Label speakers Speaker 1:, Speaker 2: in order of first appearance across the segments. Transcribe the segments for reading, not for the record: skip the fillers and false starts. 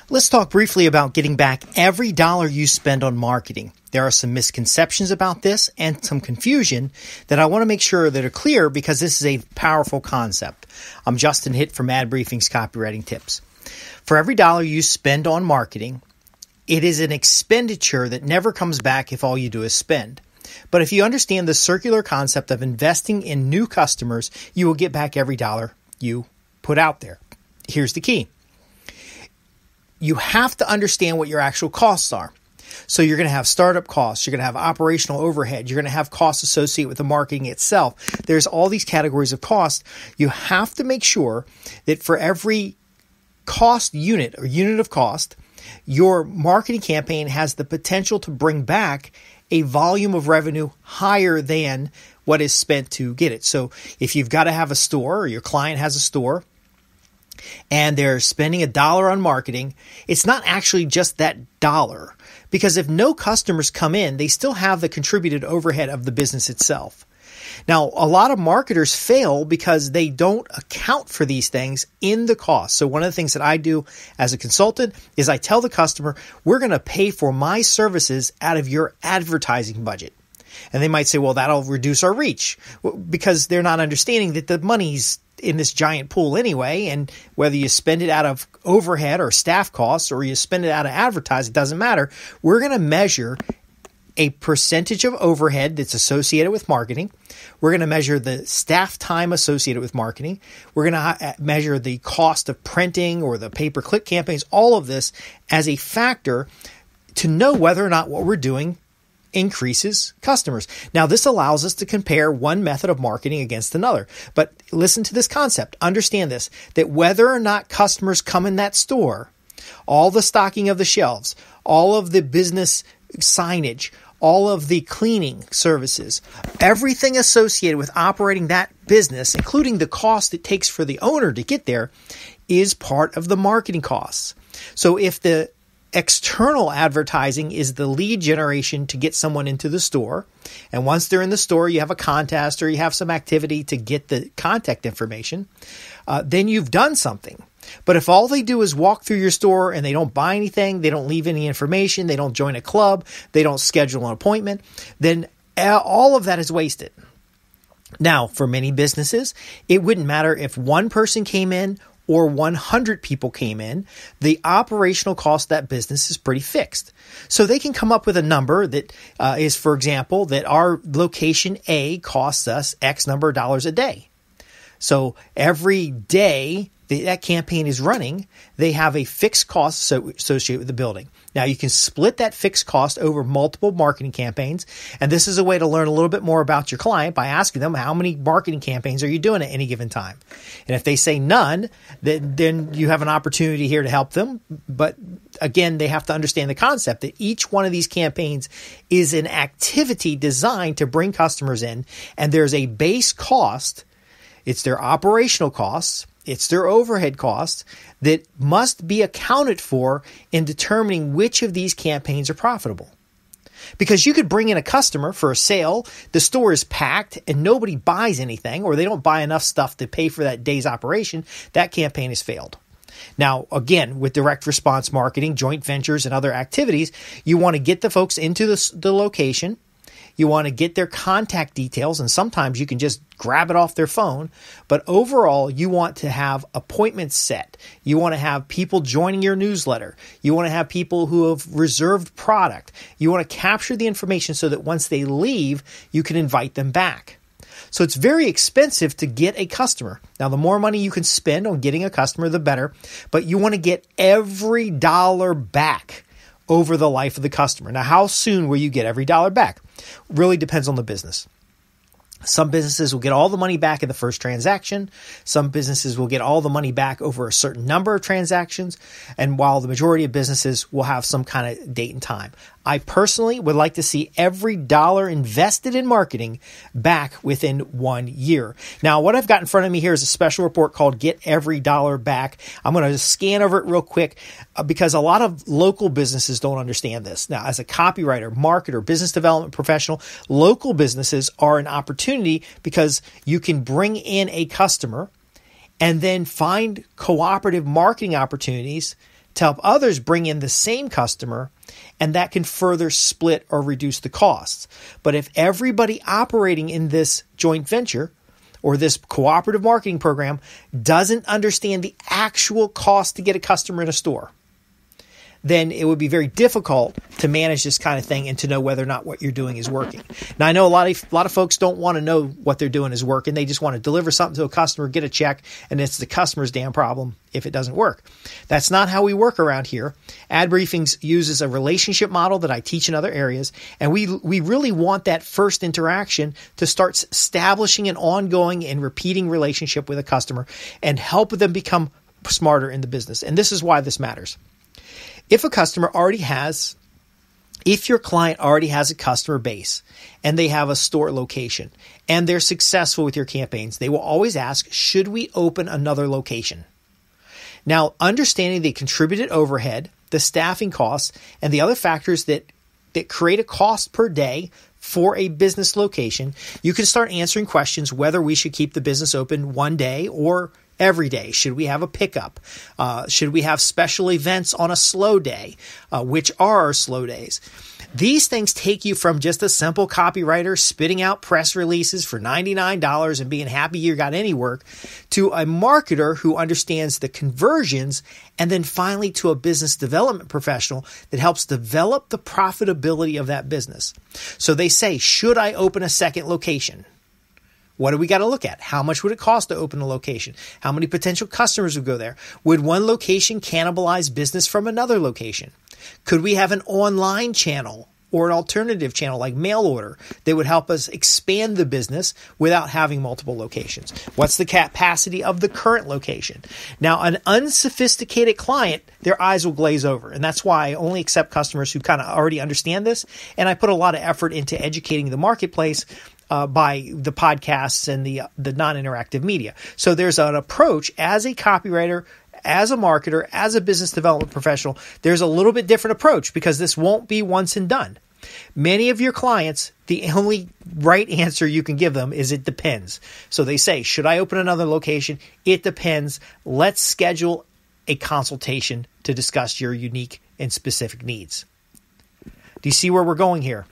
Speaker 1: Let's talk briefly about getting back every dollar you spend on marketing. There are some misconceptions about this and some confusion that I want to make sure that are clear because this is a powerful concept. I'm Justin Hitt from Ad Briefing's Copywriting Tips. For every dollar you spend on marketing, it is an expenditure that never comes back if all you do is spend. But if you understand the circular concept of investing in new customers, you will get back every dollar you put out there. Here's the key. You have to understand what your actual costs are. So you're going to have startup costs. You're going to have operational overhead. You're going to have costs associated with the marketing itself. There's all these categories of cost. You have to make sure that for every cost unit or unit of cost, your marketing campaign has the potential to bring back a volume of revenue higher than what is spent to get it. So if you've got to have a store or your client has a store and they're spending $1 on marketing, it's not actually just that dollar. Because if no customers come in, they still have the contributed overhead of the business itself. Now, a lot of marketers fail because they don't account for these things in the cost. So one of the things that I do as a consultant is I tell the customer, we're going to pay for my services out of your advertising budget. And they might say, well, that'll reduce our reach, because they're not understanding that the money's in this giant pool anyway. And whether you spend it out of overhead or staff costs or you spend it out of advertising, it doesn't matter. We're going to measure a percentage of overhead that's associated with marketing. We're going to measure the staff time associated with marketing. We're going to measure the cost of printing or the pay-per-click campaigns, all of this as a factor to know whether or not what we're doing increases customers. Now, this allows us to compare one method of marketing against another. But listen to this concept. Understand this, that whether or not customers come in that store, all the stocking of the shelves, all of the business signage, all of the cleaning services, everything associated with operating that business, including the cost it takes for the owner to get there, is part of the marketing costs. So if the external advertising is the lead generation to get someone into the store, and once they're in the store, you have a contest or you have some activity to get the contact information, then you've done something. But if all they do is walk through your store and they don't buy anything, they don't leave any information, they don't join a club, they don't schedule an appointment, then all of that is wasted. Now, for many businesses, it wouldn't matter if one person came in or 100 people came in, the operational cost of that business is pretty fixed. So they can come up with a number that is, for example, that our location A costs us X number of dollars a day. So every day that campaign is running, they have a fixed cost associated with the building. Now, you can split that fixed cost over multiple marketing campaigns, and this is a way to learn a little bit more about your client by asking them, how many marketing campaigns are you doing at any given time? And if they say none, then you have an opportunity here to help them. But again, they have to understand the concept that each one of these campaigns is an activity designed to bring customers in, and there's a base cost. It's their operational costs. It's their overhead costs that must be accounted for in determining which of these campaigns are profitable. Because you could bring in a customer for a sale, the store is packed and nobody buys anything, or they don't buy enough stuff to pay for that day's operation, that campaign has failed. Now, again, with direct response marketing, joint ventures, and other activities, you want to get the folks into the location. You want to get their contact details, and sometimes you can just grab it off their phone. But overall, you want to have appointments set. You want to have people joining your newsletter. You want to have people who have reserved product. You want to capture the information so that once they leave, you can invite them back. So it's very expensive to get a customer. Now, the more money you can spend on getting a customer, the better. But you want to get every dollar back over the life of the customer. Now, how soon will you get every dollar back? Really depends on the business. Some businesses will get all the money back in the first transaction. Some businesses will get all the money back over a certain number of transactions. And while the majority of businesses will have some kind of date and time. I personally would like to see every dollar invested in marketing back within 1 year. Now, what I've got in front of me here is a special report called Get Every Dollar Back. I'm going to just scan over it real quick because a lot of local businesses don't understand this. Now, as a copywriter, marketer, business development professional, local businesses are an opportunity because you can bring in a customer and then find cooperative marketing opportunities to help others bring in the same customer, and that can further split or reduce the costs. But if everybody operating in this joint venture or this cooperative marketing program doesn't understand the actual cost to get a customer in a store, then it would be very difficult to manage this kind of thing and to know whether or not what you're doing is working. Now, I know a lot of folks don't want to know what they're doing is working. They just want to deliver something to a customer, get a check, and it's the customer's damn problem if it doesn't work. That's not how we work around here. Ad Briefings uses a relationship model that I teach in other areas, and we really want that first interaction to start establishing an ongoing and repeating relationship with a customer and help them become smarter in the business. And this is why this matters. If your client already has a customer base and they have a store location and they're successful with your campaigns, they will always ask, should we open another location? Now, understanding the contributed overhead, the staffing costs, and the other factors that create a cost per day for a business location, you can start answering questions whether we should keep the business open one day or every day. Should we have a pickup? Should we have special events on a slow day? Which are our slow days? These things take you from just a simple copywriter spitting out press releases for $99 and being happy you got any work to a marketer who understands the conversions, and then finally to a business development professional that helps develop the profitability of that business. So they say, should I open a second location? What do we got to look at? How much would it cost to open a location? How many potential customers would go there? Would one location cannibalize business from another location? Could we have an online channel or an alternative channel like mail order that would help us expand the business without having multiple locations? What's the capacity of the current location? Now, an unsophisticated client, their eyes will glaze over. And that's why I only accept customers who kind of already understand this. And I put a lot of effort into educating the marketplace by the podcasts and the non-interactive media. So there's an approach as a copywriter, as a marketer, as a business development professional. There's a little bit different approach because this won't be once and done. Many of your clients, the only right answer you can give them is it depends. So they say, should I open another location? It depends. Let's schedule a consultation to discuss your unique and specific needs. Do you see where we're going here?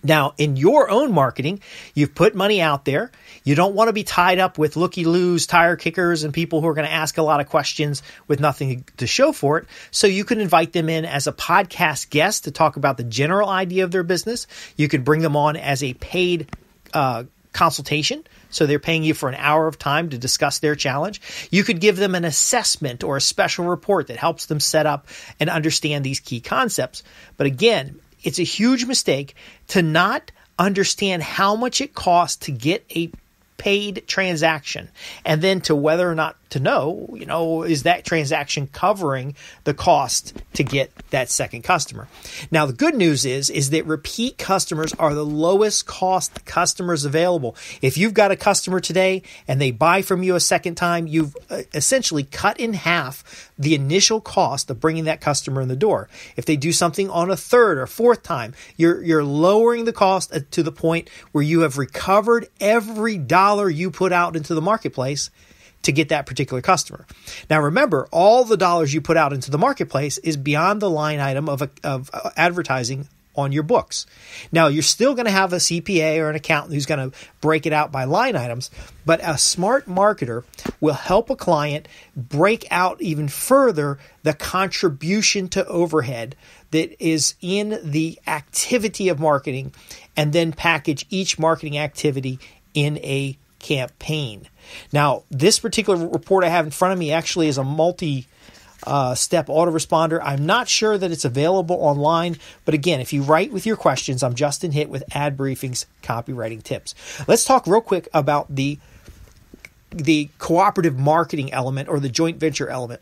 Speaker 1: Now, in your own marketing, you've put money out there. You don't want to be tied up with looky-loos, tire kickers, and people who are going to ask a lot of questions with nothing to show for it. So you can invite them in as a podcast guest to talk about the general idea of their business. You could bring them on as a paid consultation. So they're paying you for an hour of time to discuss their challenge. You could give them an assessment or a special report that helps them set up and understand these key concepts. But again, it's a huge mistake to not understand how much it costs to get a paid transaction, and then to whether or not to know, is that transaction covering the cost to get that second customer? Now, the good news is that repeat customers are the lowest cost customers available. If you've got a customer today and they buy from you a second time, you've essentially cut in half the initial cost of bringing that customer in the door. If they do something on a third or fourth time, you're lowering the cost to the point where you have recovered every dollar you put out into the marketplace to get that particular customer. Now, remember, all the dollars you put out into the marketplace is beyond the line item of advertising on your books. Now, you're still going to have a CPA or an accountant who's going to break it out by line items, but a smart marketer will help a client break out even further the contribution to overhead that is in the activity of marketing, and then package each marketing activity in a campaign. Now, this particular report I have in front of me actually is a multi-step autoresponder. I'm not sure that it's available online, but again, if you write with your questions, I'm Justin Hitt with Ad Briefings Copywriting Tips. Let's talk real quick about the cooperative marketing element or the joint venture element.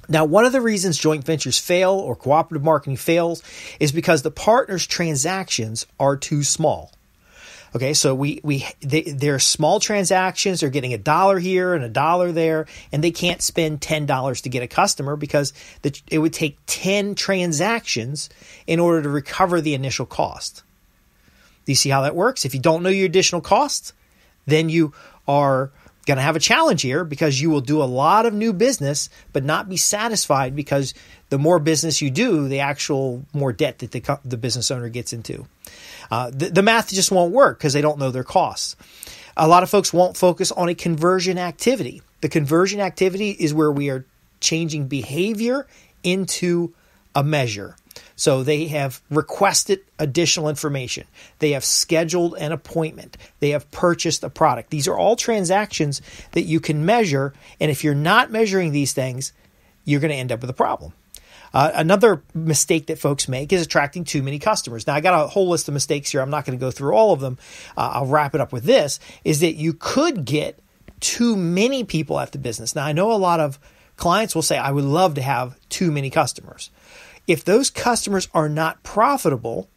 Speaker 1: Now, one of the reasons joint ventures fail or cooperative marketing fails is because the partners' transactions are too small. Okay, so they're small transactions. They're getting $1 here and $1 there, and they can't spend $10 to get a customer because it would take 10 transactions in order to recover the initial cost. Do you see how that works? If you don't know your additional costs, then you are going to have a challenge here because you will do a lot of new business, but not be satisfied because the more business you do, the actual more debt that the business owner gets into. The math just won't work because they don't know their costs. A lot of folks won't focus on a conversion activity. The conversion activity is where we are changing behavior into a measure. So they have requested additional information. They have scheduled an appointment. They have purchased a product. These are all transactions that you can measure. And if you're not measuring these things, you're going to end up with a problem. Another mistake that folks make is attracting too many customers. Now, I got a whole list of mistakes here. I'm not going to go through all of them. I'll wrap it up with this, is that you could get too many people at the business. Now, I know a lot of clients will say, I would love to have too many customers. If those customers are not profitable,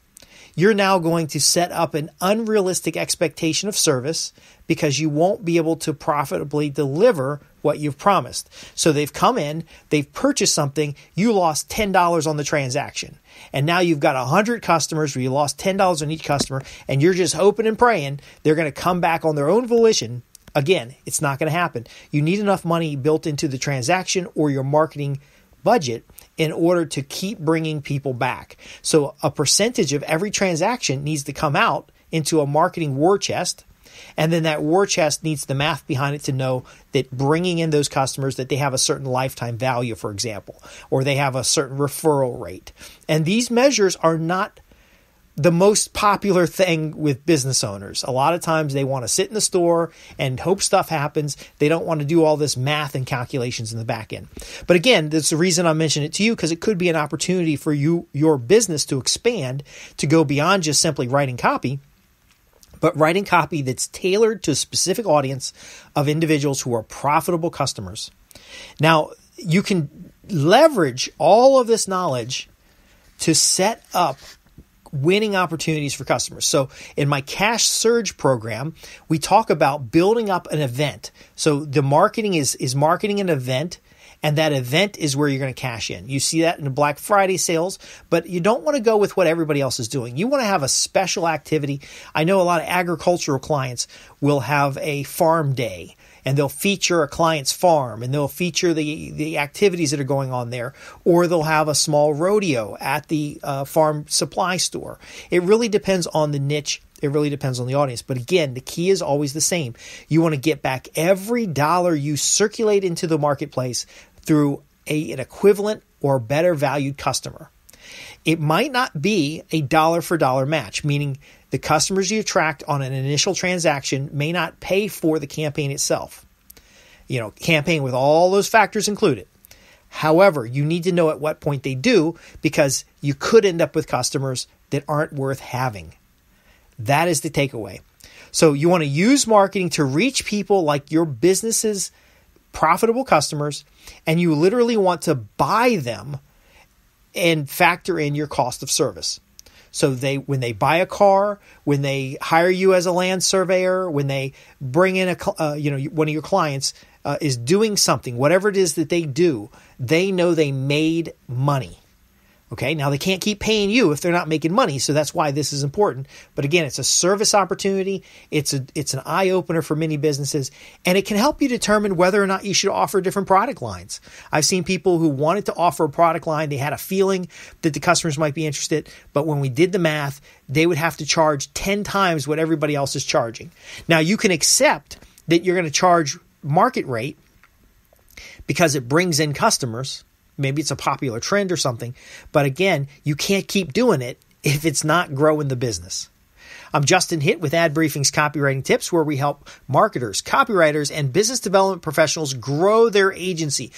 Speaker 1: you're now going to set up an unrealistic expectation of service because you won't be able to profitably deliver what you've promised. So they've come in, they've purchased something, you lost $10 on the transaction. And now you've got 100 customers where you lost $10 on each customer, and you're just hoping and praying they're going to come back on their own volition. Again, it's not going to happen. You need enough money built into the transaction or your marketing budget in order to keep bringing people back. So a percentage of every transaction needs to come out into a marketing war chest. And then that war chest needs the math behind it to know that bringing in those customers, that they have a certain lifetime value, for example, or they have a certain referral rate. And these measures are not the most popular thing with business owners. A lot of times they want to sit in the store and hope stuff happens. They don't want to do all this math and calculations in the back end. But again, that's the reason I mention it to you, because it could be an opportunity for your business to expand, to go beyond just simply writing copy, but writing copy that's tailored to a specific audience of individuals who are profitable customers. Now, you can leverage all of this knowledge to set up winning opportunities for customers. So in my Cash Surge program, we talk about building up an event. So the marketing is marketing an event, and that event is where you're going to cash in. You see that in the Black Friday sales, but you don't want to go with what everybody else is doing. You want to have a special activity. I know a lot of agricultural clients will have a farm day, and they'll feature a client's farm, and they'll feature the activities that are going on there, or they'll have a small rodeo at the farm supply store. It really depends on the niche. It really depends on the audience. But again, the key is always the same. You want to get back every dollar you circulate into the marketplace through an equivalent or better valued customer. It might not be a dollar for dollar match, meaning the customers you attract on an initial transaction may not pay for the campaign itself. Campaign with all those factors included. However, you need to know at what point they do, because you could end up with customers that aren't worth having. That is the takeaway. So you want to use marketing to reach people like your business's profitable customers, and you literally want to buy them and factor in your cost of service. So when they buy a car, when they hire you as a land surveyor, when they bring in one of your clients is doing something, whatever it is that they do, they know they made money. Okay, now they can't keep paying you if they're not making money, so that's why this is important. But again, it's a service opportunity. It's an eye opener for many businesses, and it can help you determine whether or not you should offer different product lines. I've seen people who wanted to offer a product line. They had a feeling that the customers might be interested, but when we did the math, they would have to charge 10 times what everybody else is charging. Now, you can accept that you're going to charge market rate because it brings in customers. Maybe it's a popular trend or something. But again, you can't keep doing it if it's not growing the business. I'm Justin Hitt with Ad Briefing's Copywriting Tips, where we help marketers, copywriters, and business development professionals grow their agency.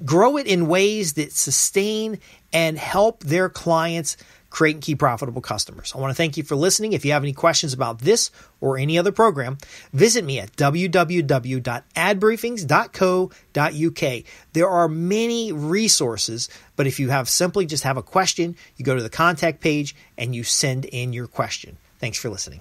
Speaker 1: Grow it in ways that sustain and help their clients create and keep profitable customers. I want to thank you for listening. If you have any questions about this or any other program, visit me at www.adbriefings.co.uk. There are many resources, but if you just have a question, you go to the contact page and you send in your question. Thanks for listening.